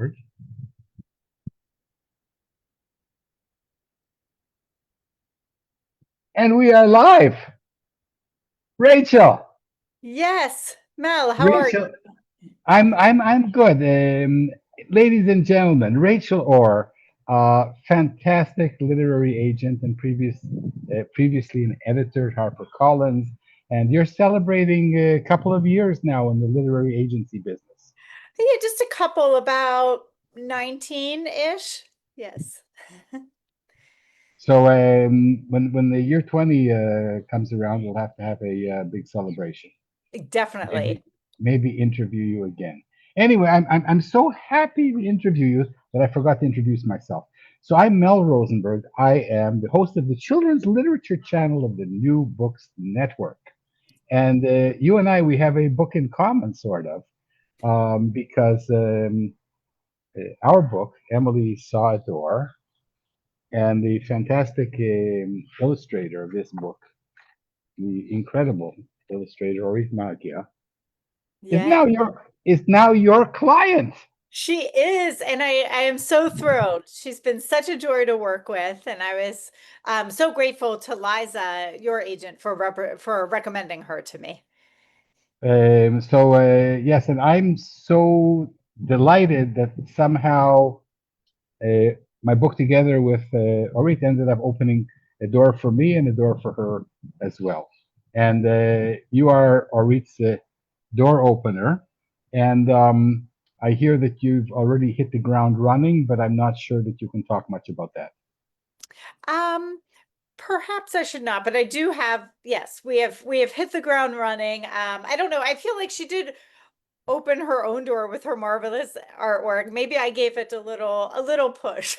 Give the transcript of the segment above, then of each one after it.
record. And we are live. Rachel. Yes. Mel, how are Rachel, I'm good. Ladies and gentlemen, Rachel Orr, fantastic literary agent and previously an editor at HarperCollins, and you're celebrating a couple of years now in the literary agency business. you? Yeah, just a couple, about 19-ish. Yes. So when the year 20 comes around, we'll have to have a big celebration. Definitely. Maybe interview you again. Anyway, I'm so happy to interview you that I forgot to introduce myself. So I'm Mel Rosenberg. I am the host of the Children's Literature Channel of the New Books Network. And you and I, we have a book in common, sort of, because our book, Emily Saw a Door, and the fantastic illustrator of this book, the incredible illustrator Orit Magia, is Yeah, now your client. she is. And I am so thrilled. She's been such a joy to work with. And I was so grateful to Liza, your agent, for recommending her to me. Yes, and I'm so delighted that somehow uh, my book together with Orit ended up opening a door for me and a door for her as well. And you are Orit's door opener, and I hear that you've already hit the ground running, but I'm not sure that you can talk much about that. Um, Perhaps I should not, but I do have, yes, we have hit the ground running. I don't know. I feel like she did open her own door with her marvelous artwork. Maybe I gave it a little push.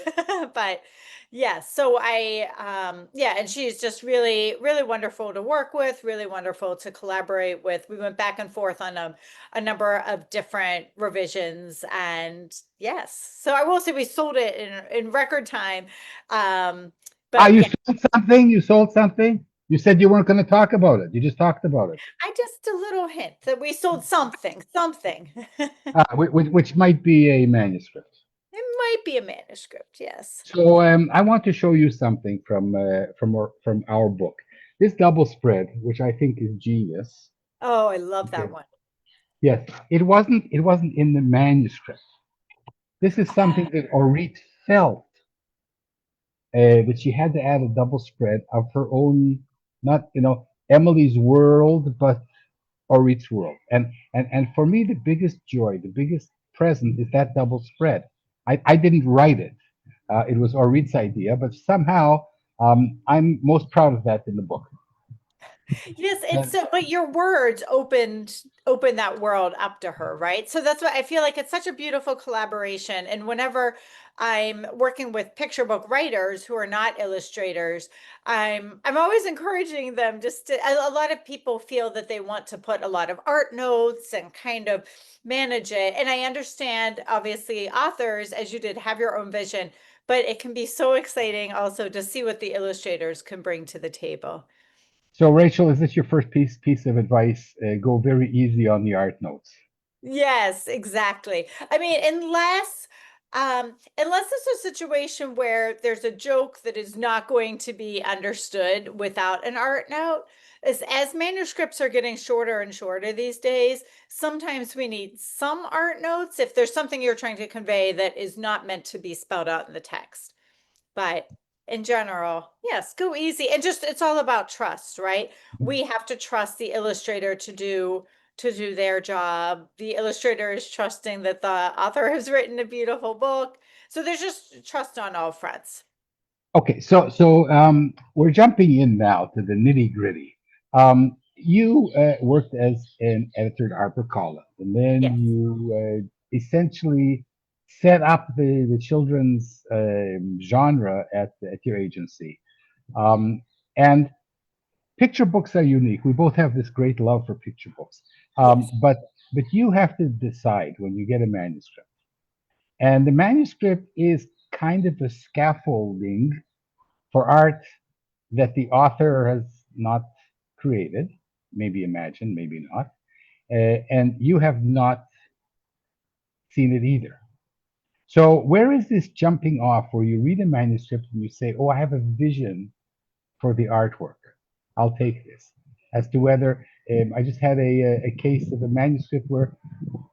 But yes, so yeah, and she's just really wonderful to work with, really wonderful to collaborate with. We went back and forth on a number of different revisions, and yes. So I will say we sold it in record time. Ah, But you yeah, sold something? You sold something? You said you weren't going to talk about it. You just talked about it, I just a little hint that we sold something. which might be a manuscript. It might be a manuscript, yes. So I want to show you something from our book. This double spread, which I think is genius. Oh, I love that Okay. one. Yes, it wasn't in the manuscript. This is something that Orit felt that she had to add a double spread of her own, not Emily's world, but Orit's world. And for me, the biggest joy, the biggest present is that double spread. I didn't write it. It was Orit's idea, but somehow I'm most proud of that in the book. Yes, it's And so, but your words opened that world up to her, right? So that's why I feel like it's such a beautiful collaboration. And whenever I'm working with picture book writers who are not illustrators, I'm always encouraging them just to, a lot of people feel that they want to put a lot of art notes and kind of manage it. And I understand, obviously, authors, as you did, have your own vision, but it can be so exciting also to see what the illustrators can bring to the table. so, Rachel, is this your first piece of advice? Go very easy on the art notes. Yes, exactly. I mean, unless it's a situation where there's a joke that is not going to be understood without an art note, as manuscripts are getting shorter and shorter these days, sometimes we need some art notes if there's something you're trying to convey that is not meant to be spelled out in the text. But in general, yes, go easy. And just it's all about trust, right? We have to trust the illustrator to do their job. The illustrator is trusting that the author has written a beautiful book. So there's just trust on all fronts. Okay, so we're jumping in now to the nitty gritty. You worked as an editor at HarperCollins, and then Yes. you essentially set up the children's genre at your agency. Um, and picture books are unique. We both have this great love for picture books, Yes. but you have to decide when you get a manuscript, and the manuscript is kind of a scaffolding for art that the author has not created, maybe imagined, maybe not, and you have not seen it either. So where is this jumping off where you read a manuscript and you say, "Oh, I have a vision for the artwork. I'll take this." As to whether I just had a case of a manuscript where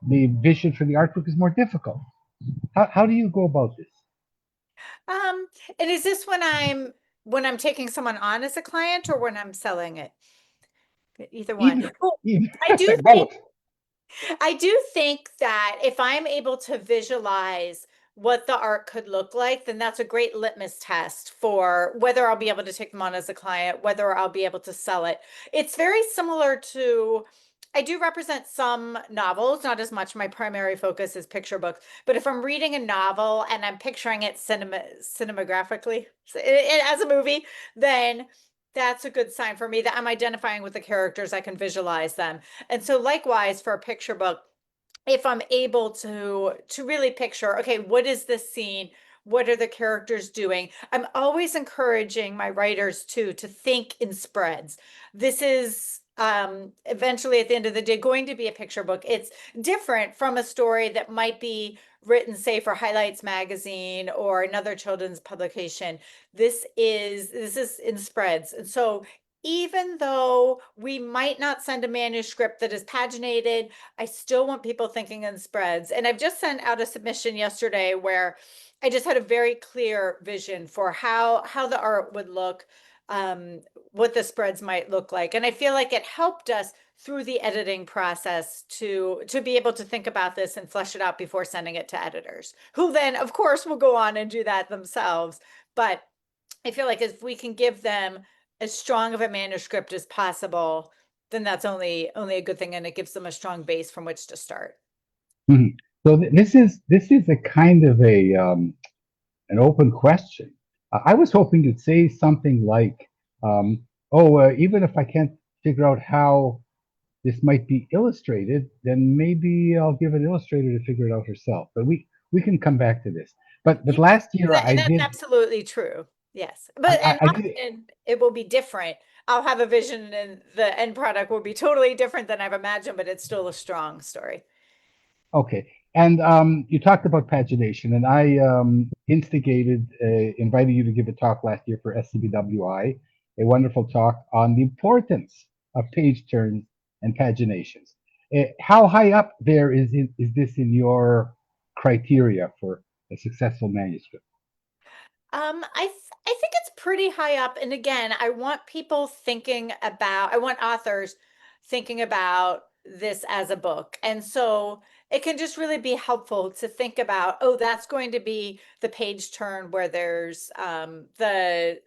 the vision for the artwork is more difficult. How do you go about this? Um, and is this when I'm taking someone on as a client or when I'm selling it? Either one. Either, Well, either. I do think Both. I do think that if I'm able to visualize what the art could look like, then that's a great litmus test for whether I'll be able to take them on as a client, whether I'll be able to sell it. It's very similar to, I do represent some novels, not as much. My primary focus is picture books. But if I'm reading a novel and I'm picturing it cinemagraphically as a movie, then that's a good sign for me that I'm identifying with the characters. I can visualize them. And so likewise for a picture book, if I'm able to really picture, okay, what is this scene? What are the characters doing? I'm always encouraging my writers to think in spreads. This is eventually at the end of the day going to be a picture book. It's different from a story that might be written, say, for Highlights magazine or another children's publication. This is in spreads. And so even though we might not send a manuscript that is paginated, I still want people thinking in spreads. And I've just sent out a submission yesterday where I just had a very clear vision for how the art would look, what the spreads might look like. And I feel like it helped us through the editing process to be able to think about this and flesh it out before sending it to editors, who then, of course, will go on and do that themselves. But I feel like if we can give them as strong of a manuscript as possible, then that's only a good thing, and it gives them a strong base from which to start. Mhm. So this is a kind of an open question. I was hoping you'd say something like, even if I can't figure out how this might be illustrated, then maybe I'll give an illustrator to figure it out herself. But we can come back to this. But Yes, last year I and that's did absolutely true. Yes, I, but I, and I did often it will be different. I'll have a vision, and the end product will be totally different than I've imagined, but it's still a strong story. Okay. And you talked about pagination, and I invited you to give a talk last year for SCBWI, a wonderful talk on the importance of page turns and paginations. How high up there is this in your criteria for a successful manuscript? I think it's pretty high up. And again, I want people thinking about, I want authors thinking about this as a book. And so it can just really be helpful to think about, oh, that's going to be the page turn where there's the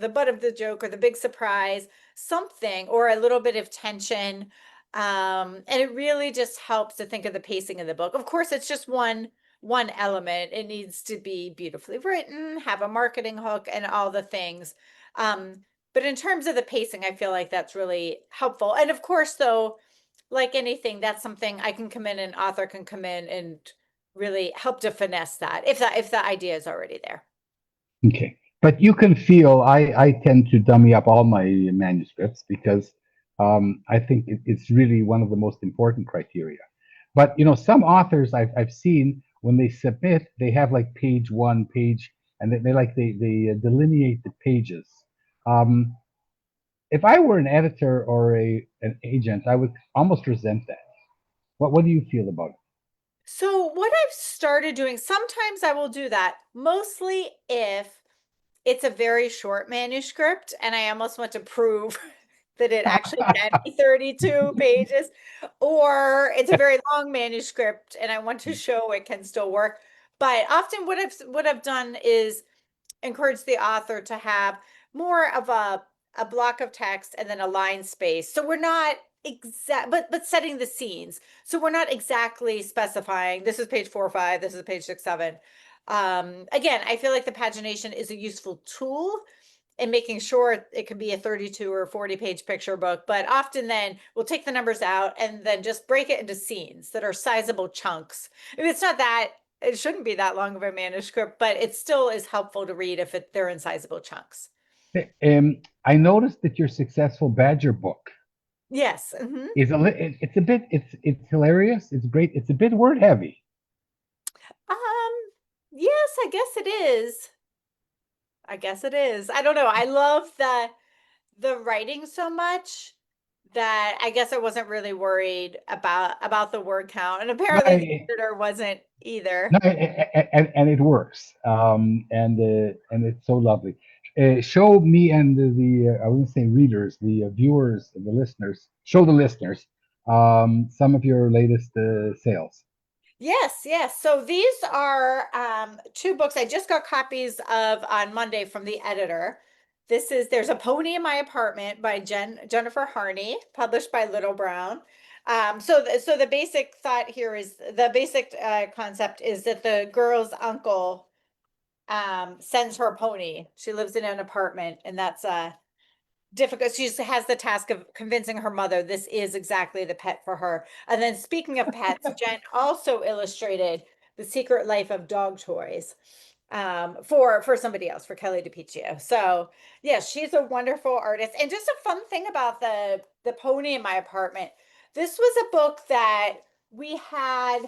butt of the joke or the big surprise, something, or a little bit of tension. And it really just helps to think of the pacing of the book. Of course, it's just one element. It needs to be beautifully written, have a marketing hook, and all the things. But in terms of the pacing, I feel like that's really helpful. And of course, though, like anything, that's something I can come in, and author can come in and really help to finesse that if the idea is already there. Okay. But you can feel I tend to dummy up all my manuscripts because I think it's really one of the most important criteria. But some authors I've seen when they submit, they have like page one, page, and they delineate the pages. Um, if I were an editor or an agent, I would almost resent that. What do you feel about it? So what I've started doing, sometimes I will do that, mostly if it's a very short manuscript and I almost want to prove that it actually can be 32 pages, or it's a very long manuscript and I want to show it can still work. But often what I've done is encourage the author to have more of a block of text and then a line space. So we're not exact, but setting the scenes. So we're not exactly specifying this is page 4 or 5, this is page 6, 7. Again, I feel like the pagination is a useful tool in making sure it can be a 32 or 40 page picture book, but often then we'll take the numbers out and then just break it into scenes that are sizable chunks. I mean, it's not that it shouldn't be that long of a manuscript, but it still is helpful to read if they're in sizable chunks. I noticed that your successful Badger book Yes. it's a bit it's hilarious. It's great. It's a bit word heavy. Um, I guess it is. I guess it is. I don't know. I love the writing so much that I guess I wasn't really worried about the word count, and No, apparently the editor wasn't no, either. and it works, and it's so lovely. Show me and I wouldn't say readers, the viewers, the listeners. Show the listeners some of your latest sales. Yes, yes. So these are two books I just got copies of on Monday from the editor. There's a Pony in My Apartment by Jennifer Harney, published by Little Brown. So the basic thought here is the basic concept is that the girl's uncle sends her a pony. She lives in an apartment, and that's difficult. She has the task of convincing her mother this is exactly the pet for her. And then speaking of pets, Jen also illustrated The Secret Life of Dog Toys for somebody else, for Kelly DiPiccio. So yeah, she's a wonderful artist. And just a fun thing about the Pony in My Apartment. This was a book that we had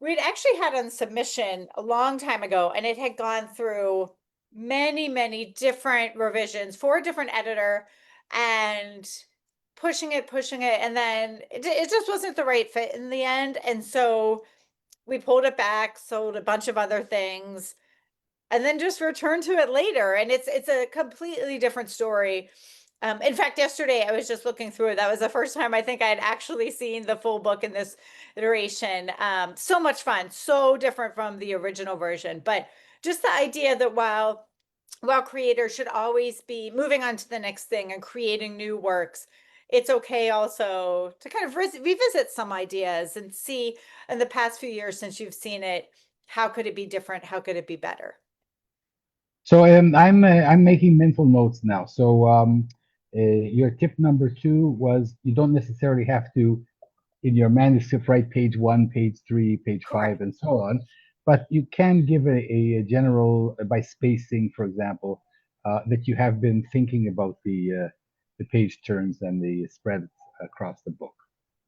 we'd actually had on submission a long time ago, and it had gone through many different revisions for a different editor and pushing it, and then it just wasn't the right fit in the end. And so we pulled it back, sold a bunch of other things, and then just returned to it later. And it's a completely different story. In fact, yesterday I was just looking through it. That was the first time I think I had actually seen the full book in this iteration. So much fun, so different from the original version. But just the idea that while creators should always be moving on to the next thing and creating new works, it's okay also to kind of revisit some ideas and see in the past few years since you've seen it, how could it be different? How could it be better? So I'm making mental notes now. So your tip number two was you don't necessarily have to in your manuscript write page one, page three, page five, Correct. and so on, but you can give a general by spacing, for example, that you have been thinking about the page turns and the spreads across the book.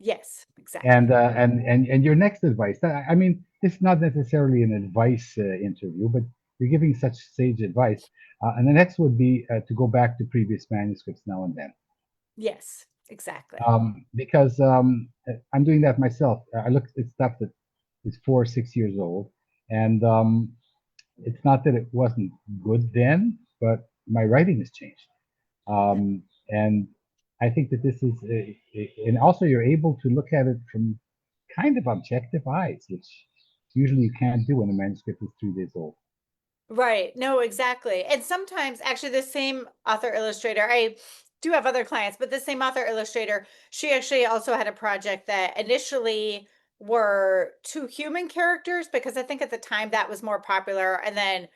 Yes, And exactly. your next advice. I mean, this is not necessarily an advice interview, but you're giving such sage advice. And the next would be to go back to previous manuscripts now and then, Yes, exactly. because I'm doing that myself. I look at stuff that is 4 or 6 years old, and it's not that it wasn't good then, but my writing has changed. And I think that this is, and also you're able to look at it from kind of objective eyes, which usually you can't do when a manuscript is 3 days old. Right. No, exactly. And sometimes actually the same author illustrator, I do have other clients, but the same author illustrator, she actually also had a project that initially were two human characters because I think at the time that was more popular. And then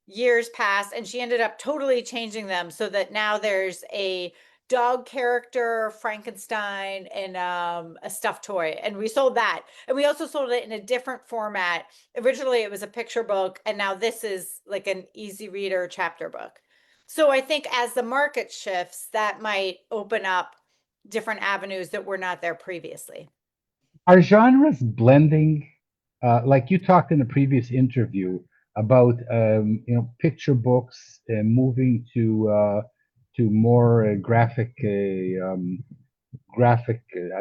years passed and she ended up totally changing them so that now there's a dog character, Frankenstein, and a stuffed toy. And we sold that. And we also sold it in a different format. Originally, it was a picture book, and now this is like an easy reader chapter book. So I think as the market shifts, that might open up different avenues that were not there previously. Are genres blending? Like you talked in a previous interview about, picture books moving to more graphic. I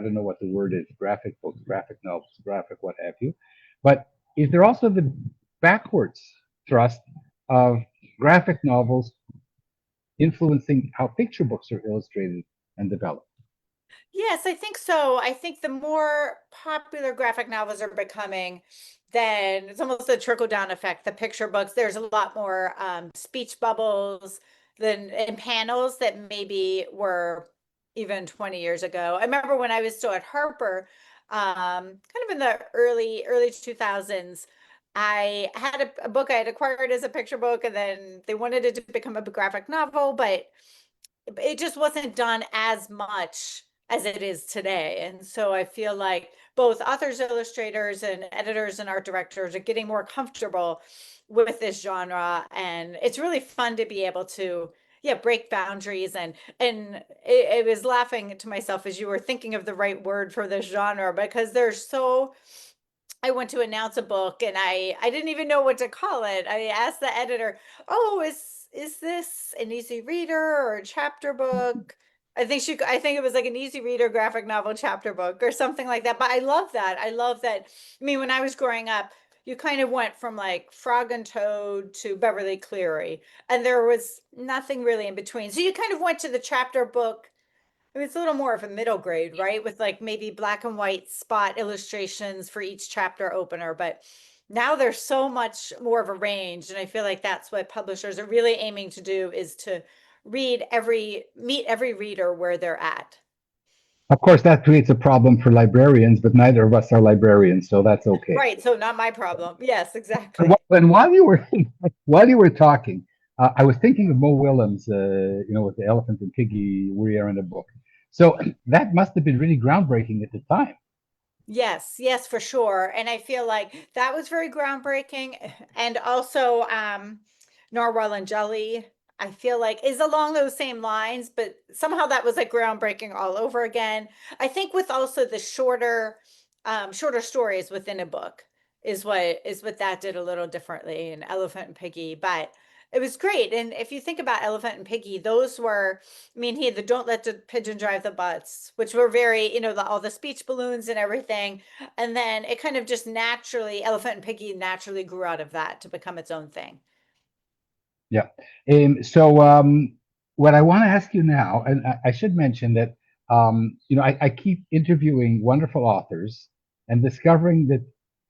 don't know what the word is. Graphic books, graphic novels, graphic what have you. But is there also the backwards thrust of graphic novels influencing how picture books are illustrated and developed? Yes, I think so. I think the more popular graphic novels are becoming, then it's almost a trickle down effect. The picture books, there's a lot more speech bubbles than in panels that maybe were even 20 years ago. I remember when I was still at Harper, kind of in the early 2000s, I had a book I had acquired as a picture book, and then they wanted it to become a graphic novel, but it just wasn't done as much as it is today. And so I feel like both authors, illustrators, and editors and art directors are getting more comfortable with this genre. And it's really fun to be able to, yeah, break boundaries. And it was laughing to myself as you were thinking of the right word for this genre because there's so I went to announce a book and I didn't even know what to call it. I asked the editor, "Oh, is this an easy reader or a chapter book?" I think it was like an easy reader graphic novel chapter book or something like that. But I love that. I love that. I mean, when I was growing up, you kind of went from like Frog and Toad to Beverly Cleary, and there was nothing really in between. So you kind of went to the chapter book. It's a little more of a middle grade, right? With like maybe black and white spot illustrations for each chapter opener. But now there's so much more of a range. And I feel like that's what publishers are really aiming to do is to meet every reader where they're at. Of course, that creates a problem for librarians, but neither of us are librarians, so that's okay. Right. So not my problem. Yes, And, exactly. and while you were while you were talking, I was thinking of Mo Willems, with the Elephant and Piggy, We Are in a Book. So that must have been really groundbreaking at the time. Yes, yes, for sure. And I feel like that was very groundbreaking. And also, Narwhal and Jelly, I feel like is along those same lines, but somehow that was like groundbreaking all over again. I think with also the shorter stories within a book is what that did a little differently in Elephant and Piggy. But it was great. And if you think about Elephant and Piggy, those were, I mean, he had the Don't Let the Pigeon Drive the Butts, which were very, all the speech balloons and everything. And then it kind of just naturally, Elephant and Piggy naturally grew out of that to become its own thing. Yeah. So what I want to ask you now, and I should mention that I keep interviewing wonderful authors and discovering that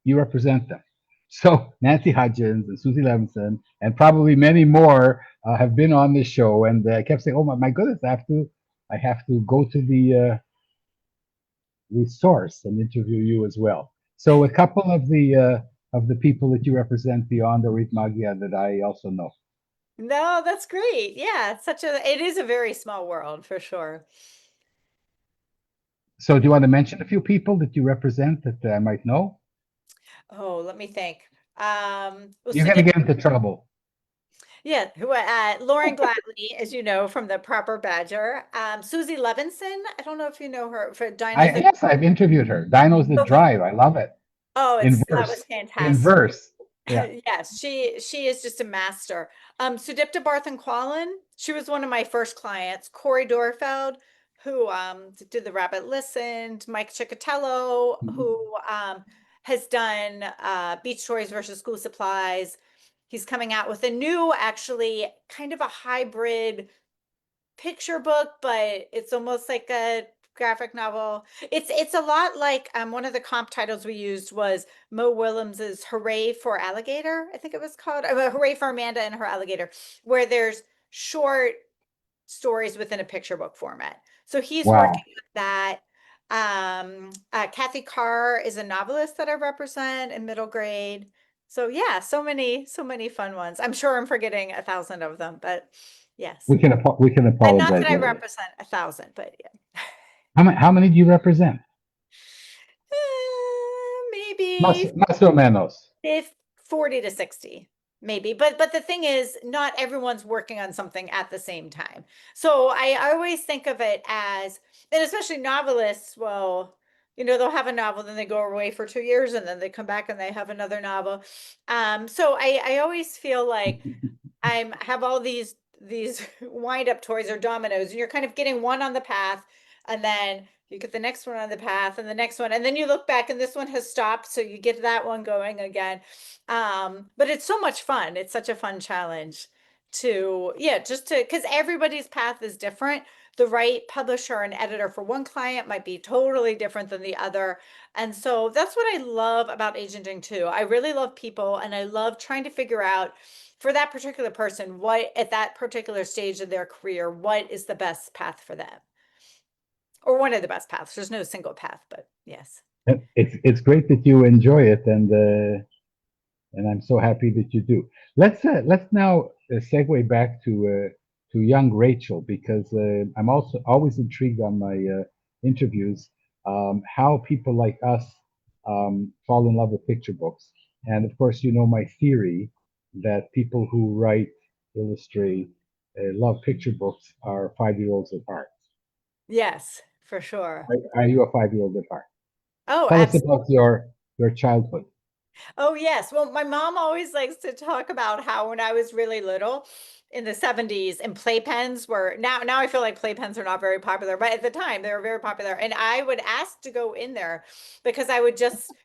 you represent them. So Nancy Hudgens and Susie Levinson and probably many more have been on this show, and I kept saying, "Oh my goodness, I have to go to the source and interview you as well." So a couple of the people that you represent beyond Orit Magia that I also know. No, that's great. Yeah, it is a very small world for sure. So do you want to mention a few people that you represent that I might know? Oh, let me think. Well, You're going to Sudip, get into trouble. yeah, Lauren Gladley, as you know, from the Proper Badger. Susie Levinson, I don't know if you know her for Dinos That Yes, I've interviewed her. Dinos that Okay. Drive. I love it. Oh, In that was verse. In fantastic. verse. Yeah. Yes, she is just a master. Sudipta Barthan-Quallen, she was one of my first clients. Corey Dorfeld, who did The Rabbit Listened, Mike Ciccatello, who has done Beach Toys versus School Supplies. He's coming out with a new, actually, kind of a hybrid picture book, but it's almost like a graphic novel. It's a lot like one of the comp titles we used was Mo Williams's Hooray for Alligator, I think it was called. Hooray for Amanda and Her Alligator, where there's short stories within a picture book format. So he's Wow. working with that. Kathy Carr is a novelist that I represent in middle grade. So yeah, so many fun ones. I'm sure I'm forgetting 1,000 of them, but yes. We can And not that apologize I later. represent 1,000, but yeah. How many do you represent? Maybe Más o menos. if 40 to 60, maybe. But the thing is, not everyone's working on something at the same time. So I always think of it as, and especially novelists, well, they'll have a novel, then they go away for 2 years, and then they come back and they have another novel. So I always feel like I have all these wind up toys or dominoes, and you're kind of getting one on the path, and then you get the next one on the path, and the next one, and then you look back, and this one has stopped, so you get that one going again. But it's so much fun. It's such a fun challenge to, yeah, just to because everybody's path is different. The right publisher and editor for one client might be totally different than the other. And so that's what I love about agenting too. I really love people and I love trying to figure out for that particular person, what at that particular stage of their career, what is the best path for them? Or one of the best paths. There's no single path, but yes. It's great that you enjoy it, and I'm so happy that you do. Let's now segue back to young Rachel because I'm also always intrigued on my interviews how people like us fall in love with picture books, and of course you know my theory that people who write, illustrate, love picture books are 5-year-olds at heart. Yes, for sure. Are you a 5-year-old at heart? Oh, Tell us absolutely. about your your childhood? Oh, yes. Well, my mom always likes to talk about how when I was really little in the 70s and playpens were now I feel like playpens are not very popular, but at the time they were very popular. And I would ask to go in there because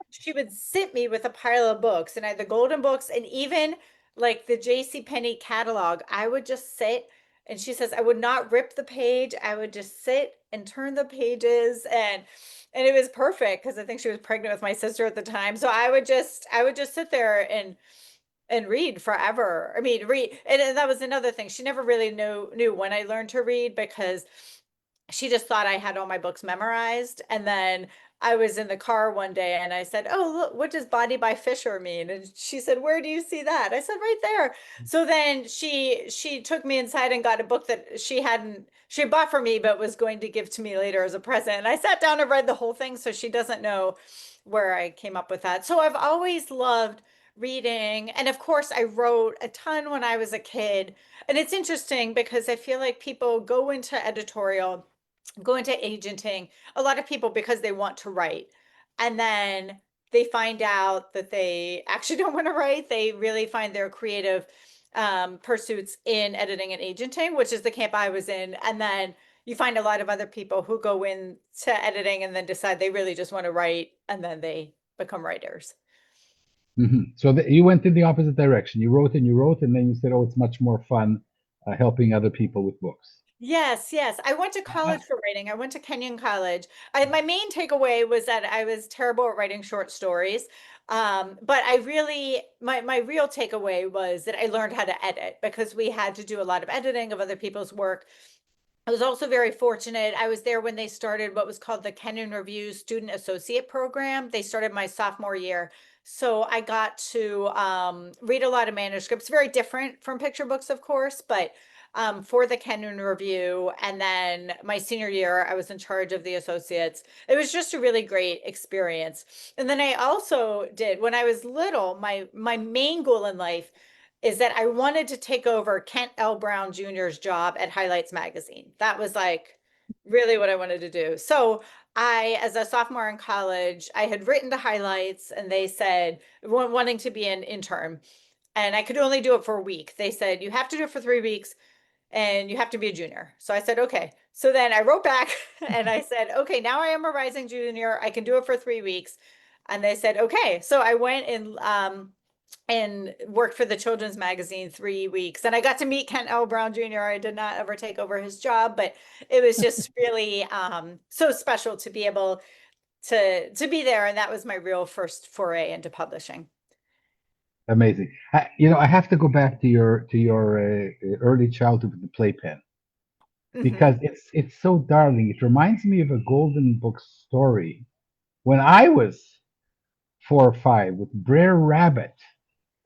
she would sit me with a pile of books and I had the golden books and even like the J.C. Penney catalog. I would just sit and she says I would not rip the page. I would just sit and turn the pages and it was perfect because I think she was pregnant with my sister at the time. So I would just sit there and read forever. I mean, read, and that was another thing. She never really knew when I learned to read because she just thought I had all my books memorized. And then I was in the car one day and I said, "Oh, look, what does Body by Fisher mean?" And she said, "Where do you see that?" I said, "Right there." So then she took me inside and got a book that she bought for me but was going to give to me later as a present. And I sat down and read the whole thing, so she doesn't know where I came up with that. So I've always loved reading. And of course, I wrote a ton when I was a kid. And it's interesting because I feel like people go into editorial, go into agenting, a lot of people because they want to write. And then they find out that they actually don't want to write. They really find their creative pursuits in editing and agenting, which is the camp I was in. And then you find a lot of other people who go into editing and then decide they really just want to write and then they become writers. So you went in the opposite direction. You wrote, and then you said, "Oh, it's much more fun helping other people with books." Yes, yes. I went to college for writing. I went to Kenyon College. My main takeaway was that I was terrible at writing short stories. But my real takeaway was that I learned how to edit because we had to do a lot of editing of other people's work. I was also very fortunate. I was there when they started what was called the Kenyon Review Student Associate Program. They started my sophomore year. So I got to read a lot of manuscripts, very different from picture books, of course, but for the Kenyon Review. And then my senior year, I was in charge of the associates. It was just a really great experience. And then I also did, when I was little, my main goal in life is that I wanted to take over Kent L. Brown Jr.'s job at Highlights Magazine. That was like really what I wanted to do. So as a sophomore in college, I had written to Highlights and they said, wanting to be an intern, and I could only do it for a week. They said, you have to do it for 3 weeks and you have to be a junior. So I said, okay. So then I wrote back and I said, okay, now I am a rising junior. I can do it for 3 weeks. And they said, okay. So I went and worked for the children's magazine 3 weeks. And I got to meet Kent L. Brown Jr. I did not ever take over his job, but it was just really so special to be able to be there. And that was my real first foray into publishing. Amazing. I have to go back to your early childhood with the playpen Hmm. because it's so darling. It reminds me of a golden book story when I was 4 or 5 with Brer Rabbit,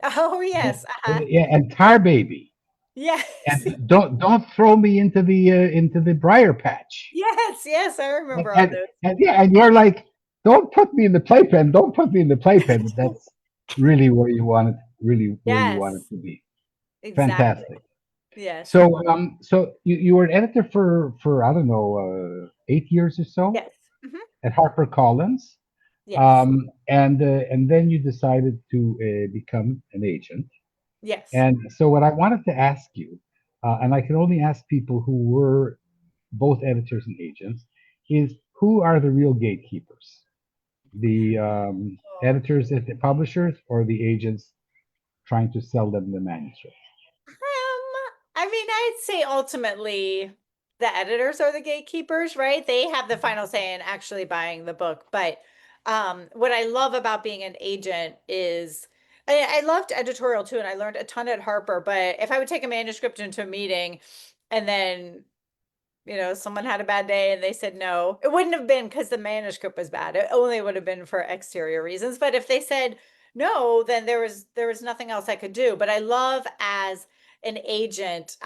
Oh, and, yes. Uh-huh. yeah, and Tar Baby, Yes. and don't throw me into the briar patch. Yes. Yes. I And, remember all and those. and yeah, and you're like, don't put me in the playpen, don't put me in the playpen. But that's really where you want it Yes. to be. Exactly. Fantastic. Yes. So you were an editor for I don't know 8 years or so Yes. Hmm. at HarperCollins, Yes. and then you decided to become an agent. Yes. And so what I wanted to ask you, and I can only ask people who were both editors and agents, is who are the real gatekeepers? The Oh. editors at the publishers or the agents trying to sell them the manuscript? I mean, I'd say ultimately the editors are the gatekeepers, right? They have the final say in actually buying the book. But what I love about being an agent is I loved editorial too, and I learned a ton at Harper. But if I would take a manuscript into a meeting and then someone had a bad day and they said no, it wouldn't have been because the manuscript was bad. It only would have been for exterior reasons. But if they said no, then there was nothing else I could do. But I love as an agent,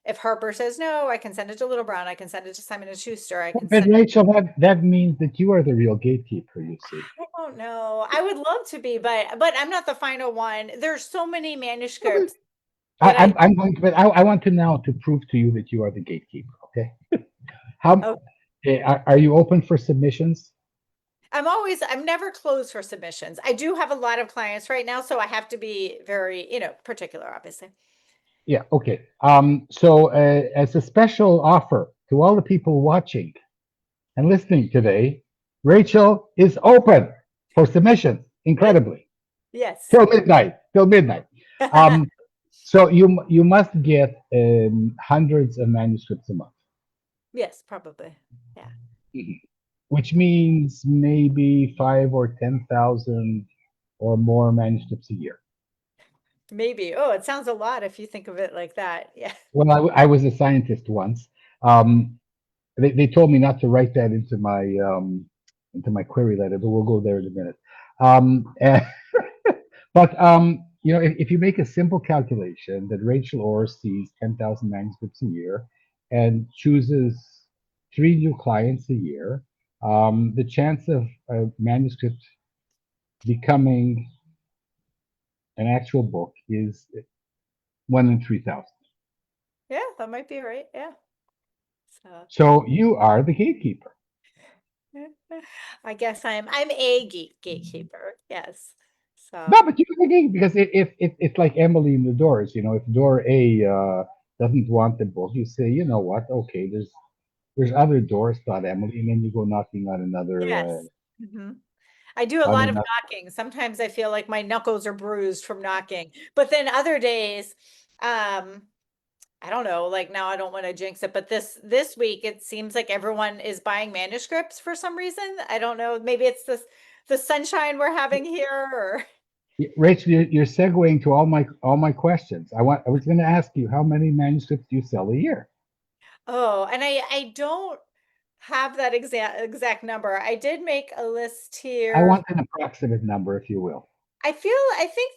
if Harper says no, I can send it to Little Brown, I can send it to Simon and Schuster, I can But send Rachel, that means that you are the real gatekeeper, you see. I don't know. I would love to be, but I'm not the final one. There's so many Okay. manuscripts that I'm going to, but I want to now to prove to you that you are the gatekeeper. Okay. How oh, are you open for submissions? I'm never closed for submissions. I do have a lot of clients right now, so I have to be very, particular, obviously. Yeah, okay. So as a special offer to all the people watching and listening today, Rachel is open for submissions, incredibly, Yes. till midnight, till midnight. Um, so you must get hundreds of manuscripts a month, Yes, probably. Yeah. Mhm. Which means maybe 5 or 10,000 or more manuscripts a year. Maybe. Oh, it sounds a lot if you think of it like that. Yeah. Well, I was a scientist once. Um, they told me not to write that into my query letter, but we'll go there in a minute. And, but if you make a simple calculation that Rachel Orr sees 10,000 manuscripts a year and chooses 3 new clients a year, the chance of a manuscript becoming an actual book is 1 in 3,000. Yeah, that might be right. Yeah. So So you are the gatekeeper. I guess I'm a gatekeeper. Yes. No, So but you're the gatekeeper because it's like Emily in the Doors. If door A doesn't want the book, you say, you know what? Okay, there's other doors, thought Emily, and then you go knocking yes. Hmm. I do a on lot of another. knocking. Sometimes I feel like my knuckles are bruised from knocking, but then other days, um, I don't know, like now I don't want to jinx it, but this week it seems like everyone is buying manuscripts for some reason. I don't know, maybe it's the sunshine we're having here or Rachel, you're segueing to all my questions. I was going to ask you how many manuscripts do you sell a year? oh, and I don't have that exact number. I did make a list I here. want an approximate number, if you will. I think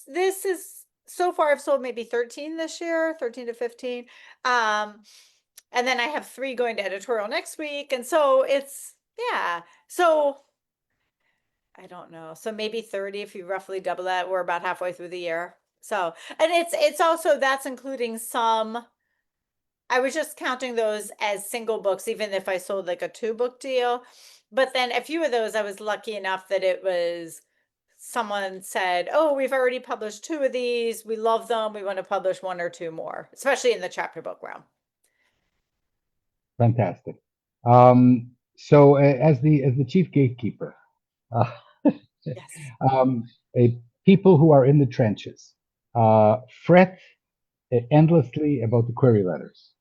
this is so far I've sold maybe 13 this year, 13 to 15. Um, and then I have 3 going to editorial next week. And so it's yeah. So I don't know. So maybe 30 if you roughly double that. We're about halfway through the year. So, and it's also that's including some I was just counting those as single books, even if I sold like a 2 book deal. But then a few of those, I was lucky enough that it was someone said, "Oh, we've already published 2 of these. We love them. We want to publish 1 or 2 more," especially in the chapter book realm. Fantastic. So as the chief gatekeeper, uh, Yes. um, people who are in the trenches fret endlessly about the query letters,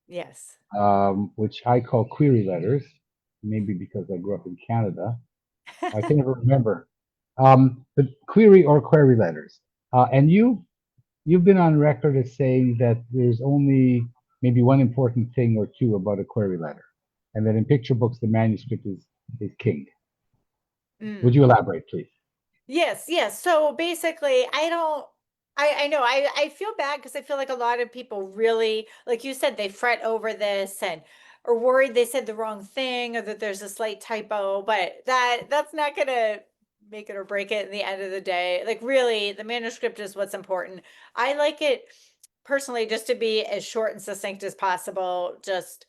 Yes. which I call query letters, maybe because I grew up in Canada. I can never remember. But query letters. And you've been on record as saying that there's only maybe one important thing or two about a query letter, and that in picture books the manuscript is king. Would Mm. you elaborate, please? Yes, yes. So basically, I don't I know I feel bad because I feel like a lot of people really, like you said, they fret over this and are worried they said the wrong thing or that there's a slight typo, but that's not gonna make it or break it in the end of the day. Like really, the manuscript is what's important. I like it personally just to be as short and succinct as possible. Just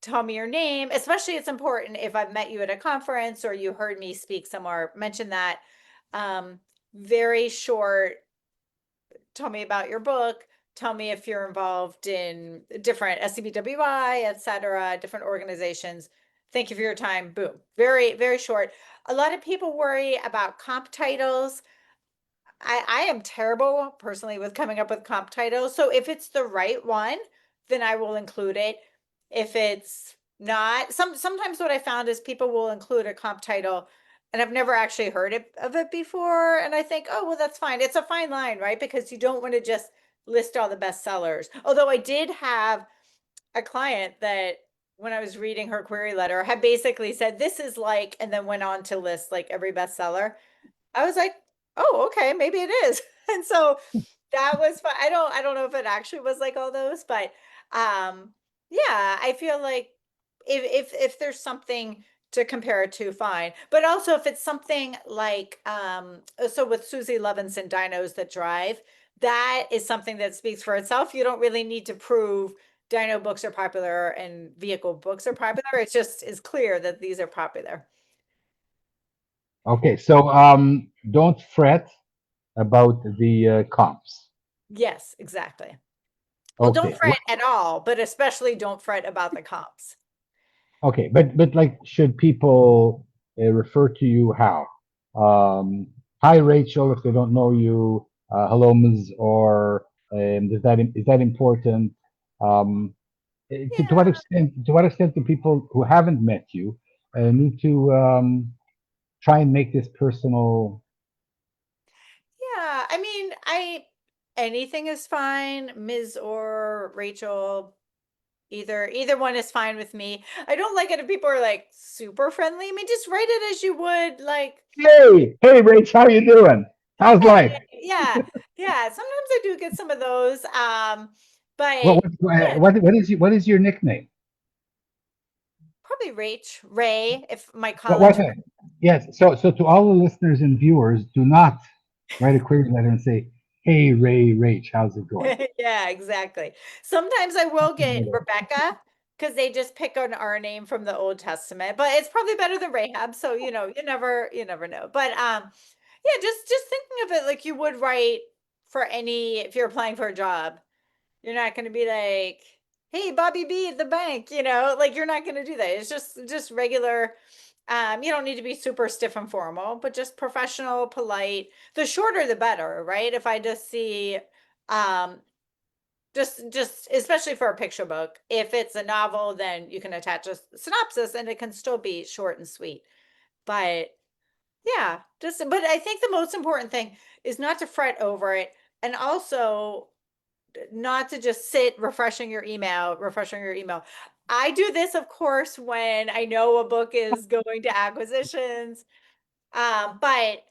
tell me your name, especially it's important if I've met you at a conference or you heard me speak somewhere, mention that. Um, Very short, tell me about your book, tell me if you're involved in different SCBWI, et cetera, different organizations. Thank you for your time. Boom. Very, very short. A lot of people worry about comp titles. I am terrible personally with coming up with comp titles. So if it's the right one, then I will include it. If it's not, sometimes what I found is people will include a comp title and I've never actually heard of it before. And I think, oh, well, that's fine. It's a fine line, right? Because you don't want to just list all the bestsellers. Although I did have a client that when I was reading her query letter had basically said, this is like, and then went on to list like every bestseller. I was like, "Oh, okay, maybe it is." And so that was fun. I don't know if it actually was like all those, but um yeah, I feel like if there's something to compare it to, fine. But also if it's something like so with Susie Levinson, Dinos That Drive, that is something that speaks for itself. You don't really need to prove dino books are popular and vehicle books are popular. It's just is clear that these are popular. Okay, so don't fret about the comps. Yes, exactly. Well, don't Okay, fret at all, but especially don't fret about the comps. okay, but like, should people refer to you how? Hi, Rachel, if they don't know you. Hello, Ms. Or is that important? Um, to what Yeah. extent? To what extent do people who haven't met you need to try and make this personal? Yeah. I mean, anything is fine, Ms. or Rachel. Either one is fine with me. I don't like it if people are like super friendly. I mean, just write it as you would like, Hey, Rach, how you doing? How's life? yeah, yeah. Sometimes I do get some of those. What But what yeah, what is your nickname? probably Ray, if my What? college Yes. So to all the listeners and viewers, do not write a query letter and say, "Hey, Rach, how's it going?" yeah, exactly. Sometimes I will get Rebecca because they just pick an R name from the Old Testament, but it's probably better than Rahab. So, you never know. But yeah, just thinking of it like you would write for any if you're applying for a job. You're not going to be like, "Hey, Bobby B at the bank," like you're not going to do that. It's just regular. You don't need to be super stiff and formal, but just professional, polite. The shorter the better, right? If I just see um just especially for a picture book, if it's a novel, then you can attach a synopsis and it can still be short and sweet. But yeah, just but I think the most important thing is not to fret over it, and also not to just sit refreshing your email. I do this, of course, when I know a book is going to acquisitions. But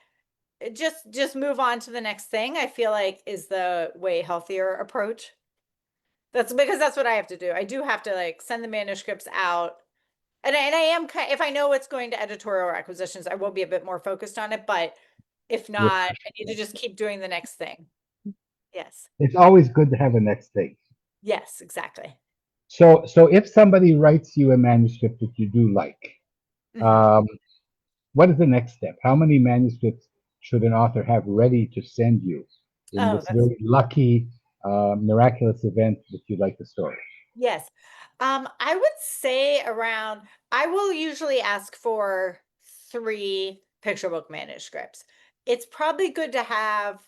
just move on to the next thing, I feel like is the way healthier approach. That's because that's what I have to do. I do have to like send the manuscripts out. And I am if I know it's going to editorial acquisitions, I will be a bit more focused on it. But if not, I need to just keep doing the next thing. Yes. It's always good to have a next stage. Yes, exactly. So if somebody writes you a manuscript that you do like, Hmm. um, what is the next step? How many manuscripts should an author have ready to send you in Oh, this that's very lucky, miraculous event that you like the story? yes. I would say around, I will usually ask for 3 picture book manuscripts. It's probably good to have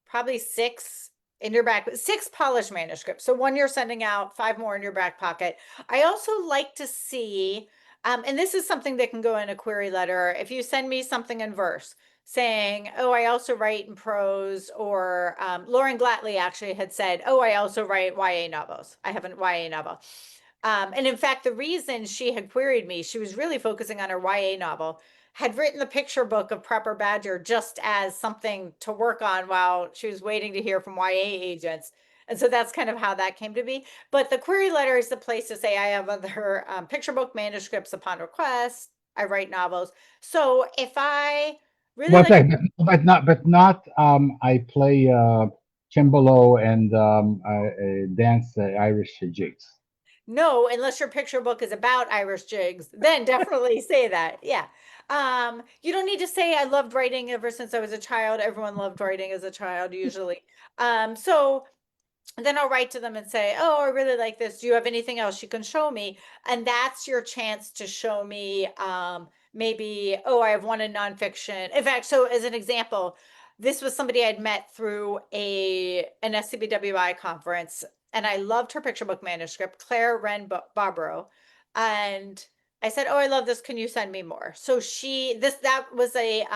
probably 6 in your back, 6 polished manuscripts. So one you're sending out, 5 more in your back pocket. I also like to see, and this is something that can go in a query letter. If you send me something in verse saying, "Oh, I also write in prose," or Lauren Glatley actually had said, "Oh, I also write YA novels. I have an YA novel." And in fact, the reason she had queried me, she was really focusing on her YA novel, had written the picture book of Prepper Badger just as something to work on while she was waiting to hear from YA agents. And so that's kind of how that came to be. But the query letter is the place to say, I have other picture book manuscripts upon request. I write novels. So if I really What's like a that? But not. I play cembalo and dance Irish jigs. no, unless your picture book is about Irish jigs, then definitely say that. Yeah. You don't need to say I loved writing ever since I was a child. Everyone loved writing as a child, usually. So then I'll write to them and say, "Oh, I really like this. Do you have anything else you can show me?" And that's your chance to show me maybe, "Oh, I have one in nonfiction." In fact, so as an example, this was somebody I'd met through an SCBWI conference, and I loved her picture book manuscript, Claire Wren Barbaro. And I said, "Oh, I love this. Can you send me more?" So that was a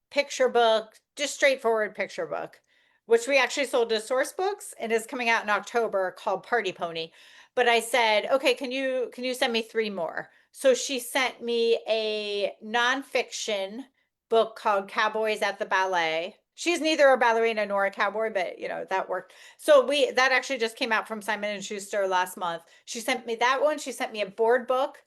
picture book, just straightforward picture book, which we actually sold to Source Books and is coming out in October, called Party Pony. But I said, "Okay, can you send me 3 more?" So she sent me a nonfiction book called Cowboys at the Ballet. She's neither a ballerina nor a cowboy, but that worked. So that actually just came out from Simon and Schuster last month. She sent me that one. She sent me a board book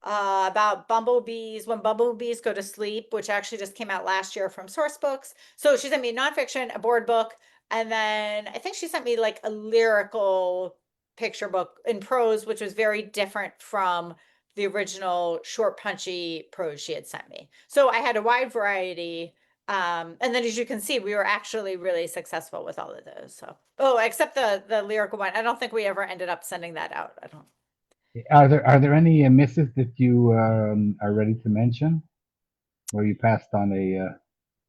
about bumblebees, when bumblebees go to sleep, which actually just came out last year from Source Books. So she sent me a nonfiction, a board book, and then I think she sent me like a lyrical picture book in prose, which was very different from the original short punchy prose she had sent me. So I had a wide variety. And then as you can see, we were actually really successful with all of those. So, oh, except the lyrical one. I don't think we ever ended up sending that out. I don't. Are there any misses that you are ready to mention, where you passed on a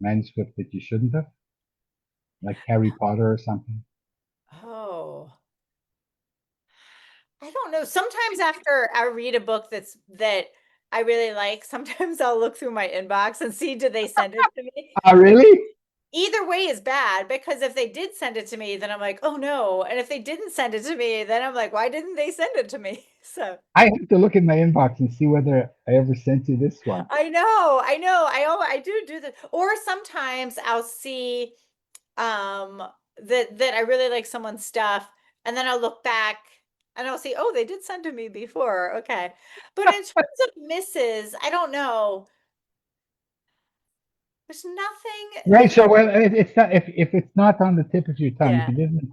manuscript that you shouldn't have, like Harry Potter or something? Oh, I don't know. Sometimes after I read a book that I really like, sometimes I'll look through my inbox and see did they send it to me. Oh, really? Either way is bad because if they did send it to me, then I'm like, oh no. And if they didn't send it to me, then I'm like, why didn't they send it to me? So I have to look in my inbox and see whether I ever sent you this one. I know, I do that. Or sometimes I'll see um that I really like someone's stuff, and then I'll look back and I'll see, oh, they did send to me before. Okay. But in terms of misses, I don't know. There's nothing. Right. So, well, it's not if it's not on the tip of your tongue, if Yeah. you didn't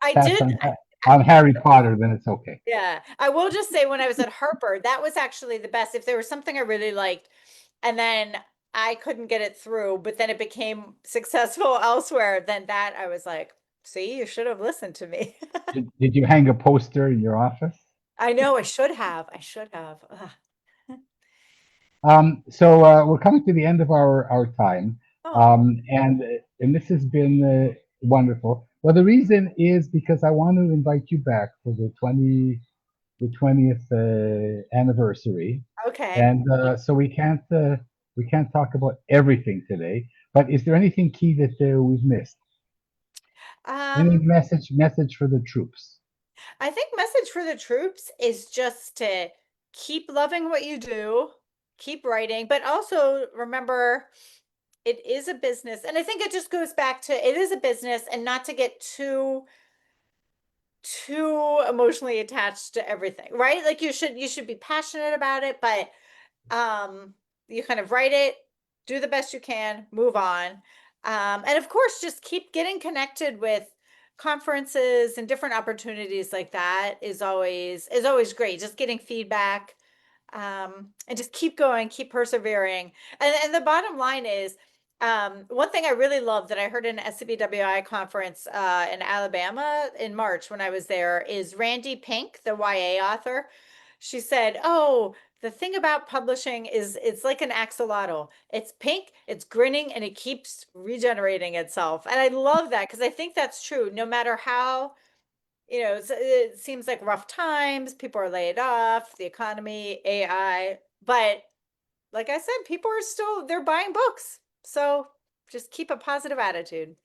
I pass did. on Harry Potter, then it's okay. Yeah, I will just say when I was at Harper, that was actually the best. If there was something I really liked, and then I couldn't get it through, but then it became successful elsewhere, then that I was like, see, you should have listened to me. Did you hang a poster in your office? I know I should have. I should have. Ugh. So we're coming to the end of our time, Oh, and this has been wonderful. Well, the reason is because I want to invite you back for the 20th anniversary, okay. and so we can't talk about everything today. But is there anything key that we've missed? Any Um, message for the troops? I think message for the troops is just to keep loving what you do, keep writing, but also remember it is a business. And I think it just goes back to it is a business and not to get too emotionally attached to everything, right? Like you should be passionate about it, but you kind of write it, do the best you can, move on. And of course just keep getting connected with conferences and different opportunities like that is always great. Just getting feedback, and just keep going, keep persevering. And the bottom line is, one thing I really love that I heard in an SCBWI conference in Alabama in March when I was there is Randy Pink, the YA author. She said, "Oh, the thing about publishing is it's like an axolotl. It's pink, it's grinning, and it keeps regenerating itself." And I love that because I think that's true. No matter how it seems like rough times, people are laid off, the economy, AI, but like I said, people are still they're buying books. So just keep a positive attitude.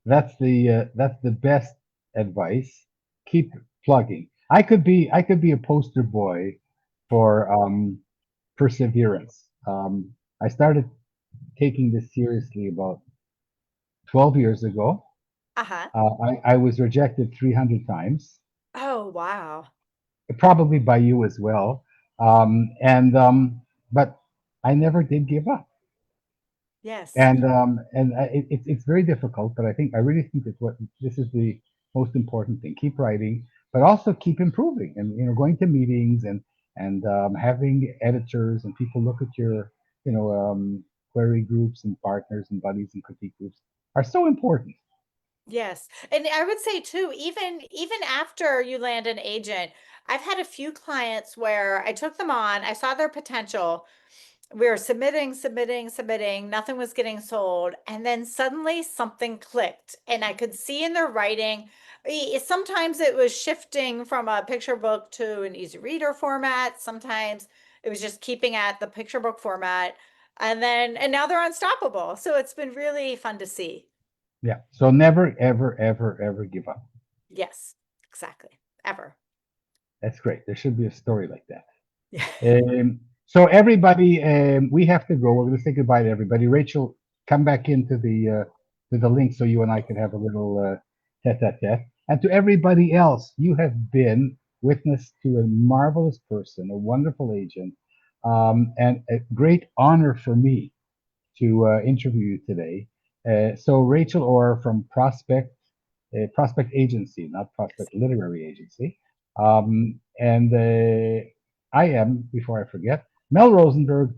That's the best advice. Keep plugging. I could be a poster boy for perseverance. I started taking this seriously about 12 years ago. Uh-huh. I was rejected 300 times, Oh, wow. probably by you as well. And but I never did give up. Yes. And it's very difficult, but I really think that what this is the most important thing. Keep writing, but also keep improving, and going to meetings and having editors and people look at your query groups and partners and buddies and critique groups are so important. Yes. And I would say too, even after you land an agent, I've had a few clients where I took them on, I saw their potential, we were submitting, nothing was getting sold, and then suddenly something clicked, and I could see in their writing. Sometimes it was shifting from a picture book to an easy reader format. Sometimes it was just keeping at the picture book format, and now they're unstoppable. So it's been really fun to see. Yeah. So never, ever, ever, ever give up. Yes, exactly. Ever. That's great. There should be a story like that. Yeah. So everybody, we have to go. We're going to say goodbye to everybody. Rachel, come back into the link so you and I can have a little tete-a-tete. And to everybody else, you have been witness to a marvelous person, a wonderful agent, and a great honor for me to interview you today. So Rachel Orr from Prospect Agency, not Prospect Literary Agency, and I am, before I forget, Mel Rosenberg,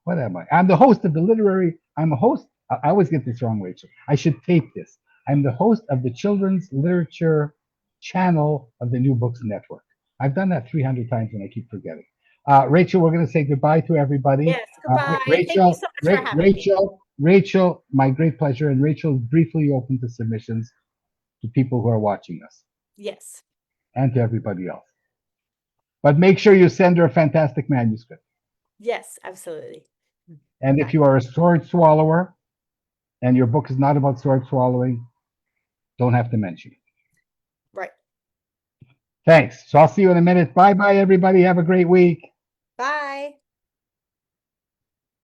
what am I? I'm the host of the literary, I'm a host, I always get this wrong, Rachel. I should tape this. I'm the host of the children's literature channel of the New Books Network. I've done that 300 times and I keep forgetting. Rachel, we're going to say goodbye to everybody. Yes, goodbye. Thank you Rachel, so much for having me. Rachel, my great pleasure. And Rachel, briefly open to submissions to people who are watching us Yes. and to everybody else. But make sure you send her a fantastic manuscript. Yes, absolutely. And if you are a sword swallower and your book is not about sword swallowing, don't have to mention it. Right. Thanks. So I'll see you in a minute. Bye bye, everybody. Have a great week. Bye.